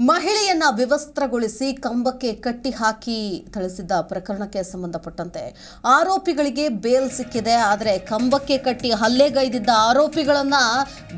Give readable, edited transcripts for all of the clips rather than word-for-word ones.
ಮಹಿಳೆಯನ್ನ ವಿವಸ್ತ್ರಗೊಳಿಸಿ ಕಂಬಕ್ಕೆ ಕಟ್ಟಿ ಹಾಕಿ ಥಳಿಸಿದ್ದ ಪ್ರಕರಣಕ್ಕೆ ಸಂಬಂಧಪಟ್ಟಂತೆ ಆರೋಪಿಗಳಿಗೆ ಬೇಲ್ ಸಿಕ್ಕಿದೆ. ಆದರೆ ಕಂಬಕ್ಕೆ ಕಟ್ಟಿ ಹಲ್ಲೆಗೈದಿದ್ದ ಆರೋಪಿಗಳನ್ನ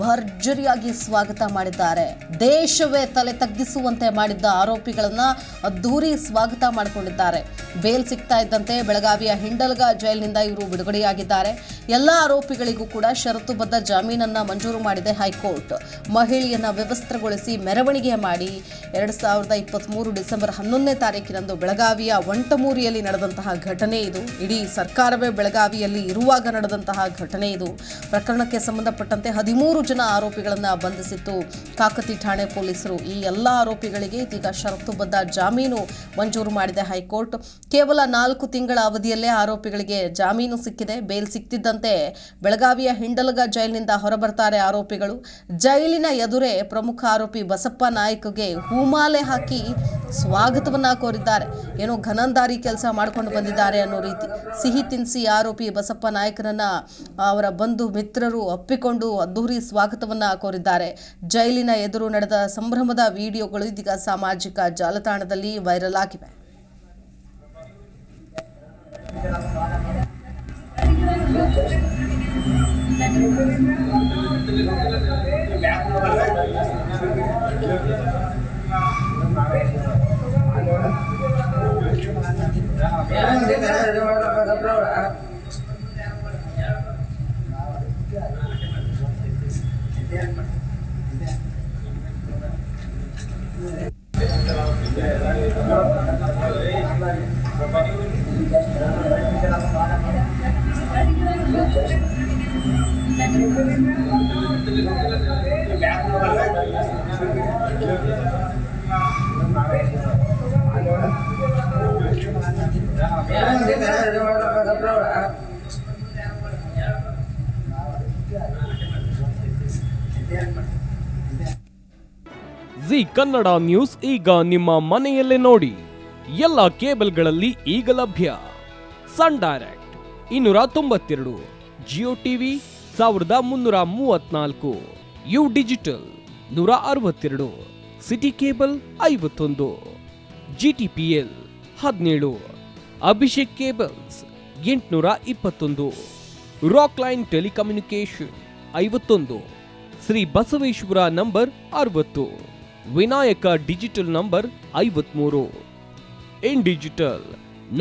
ಭರ್ಜರಿಯಾಗಿ ಸ್ವಾಗತ ಮಾಡಿದ್ದಾರೆ. ದೇಶವೇ ತಲೆ ತಗ್ಗಿಸುವಂತೆ ಮಾಡಿದ್ದ ಆರೋಪಿಗಳನ್ನ ಅದ್ದೂರಿ ಸ್ವಾಗತ ಮಾಡಿಕೊಂಡಿದ್ದಾರೆ. ಬೇಲ್ ಸಿಗ್ತಾ ಇದ್ದಂತೆ ಬೆಳಗಾವಿಯ ಹಿಂಡಲ್ಗ ಜೈಲಿನಿಂದ ಇವರು ಬಿಡುಗಡೆಯಾಗಿದ್ದಾರೆ. ಎಲ್ಲ ಆರೋಪಿಗಳಿಗೂ ಕೂಡ ಷರತ್ತುಬದ್ಧ ಜಾಮೀನನ್ನ ಮಂಜೂರು ಮಾಡಿದೆ ಹೈಕೋರ್ಟ್. ಮಹಿಳೆಯನ್ನ ವಿವಸ್ತ್ರಗೊಳಿಸಿ ಮೆರವಣಿಗೆ ಮಾಡಿ 2023 ಡಿಸೆಂಬರ್ 11ನೇ ತಾರೀಕಿನಂದು ಬೆಳಗಾವಿಯ ವಂಟಮೂರಿಯಲ್ಲಿ ನಡೆದಂತಹ ಘಟನೆ ಇದು. ಇಡೀ ಸರ್ಕಾರವೇ ಬೆಳಗಾವಿಯಲ್ಲಿ ಇರುವಾಗ ನಡೆದಂತಹ ಘಟನೆ ಇದು. ಪ್ರಕರಣಕ್ಕೆ ಸಂಬಂಧಪಟ್ಟಂತೆ 13 ಜನ ಆರೋಪಿಗಳನ್ನು ಬಂಧಿಸಿತ್ತು ಕಾಕತಿ ಠಾಣೆ ಪೊಲೀಸರು. ಈ ಎಲ್ಲ ಆರೋಪಿಗಳಿಗೆ ಇದೀಗ ಷರತ್ತುಬದ್ಧ ಜಾಮೀನು ಮಂಜೂರು ಮಾಡಿದೆ ಹೈಕೋರ್ಟ್. ಕೇವಲ 4 ತಿಂಗಳ ಅವಧಿಯಲ್ಲೇ ಆರೋಪಿಗಳಿಗೆ ಜಾಮೀನು ಸಿಕ್ಕಿದೆ. ಬೇಲ್ ಸಿಕ್ತಿದ್ದಂತೆ ಬೆಳಗಾವಿಯ ಹಿಂಡಲಗ ಜೈಲಿನಿಂದ ಹೊರಬರ್ತಾರೆ ಆರೋಪಿಗಳು. ಜೈಲಿನ ಎದುರೇ ಪ್ರಮುಖ ಆರೋಪಿ ಬಸಪ್ಪ ನಾಯ್ಕಗೆ ಹೂಮಾಲೆ ಹಾಕಿ ಸ್ವಾಗತವನ್ನ ಕೋರಿದ್ದಾರೆ. ಏನೋ ಘನಂದಾರಿ ಕೆಲಸ ಮಾಡ್ಕೊಂಡು ಬಂದಿದ್ದಾರೆ ಅನ್ನೋ ರೀತಿ ಸಿಹಿ ತಿನ್ನಿಸಿ ಆರೋಪಿ ಬಸಪ್ಪ ನಾಯ್ಕನನ್ನ ಅವರ ಬಂಧು ಮಿತ್ರರು ಅಪ್ಪಿಕೊಂಡು ಅದ್ದೂರಿ ಸ್ವಾಗತವನ್ನ ಕೋರಿದ್ದಾರೆ. ಜೈಲಿನ ಎದುರು ನಡೆದ ಸಂಭ್ರಮದ ವಿಡಿಯೋಗಳು ಇದೀಗ ಸಾಮಾಜಿಕ ಜಾಲತಾಣದಲ್ಲಿ ವೈರಲ್ ಆಗಿವೆ. ಜಿ ಕನ್ನಡ ನ್ಯೂಸ್ ಈಗ ನಿಮ್ಮ ಮನೆಯಲ್ಲೇ ನೋಡಿ. ಎಲ್ಲ ಕೇಬಲ್ಗಳಲ್ಲಿ ಈಗ ಲಭ್ಯ. Sun Direct 292, Jio TV 1334, U Digital 162, City Cable 51, GTPL 17, Abhishek cables 821, Rock Line telecommunication 51, Shri Basaveshwara number 60, Vinayaka digital number 53, in digital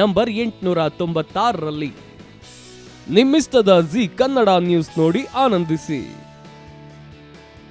number 896ರಲ್ಲಿ. ನಿಮ್ಮಿಸ್ತದ ಜಿ ಕನ್ನಡ ನ್ಯೂಸ್ ನೋಡಿ ಆನಂದಿಸಿ.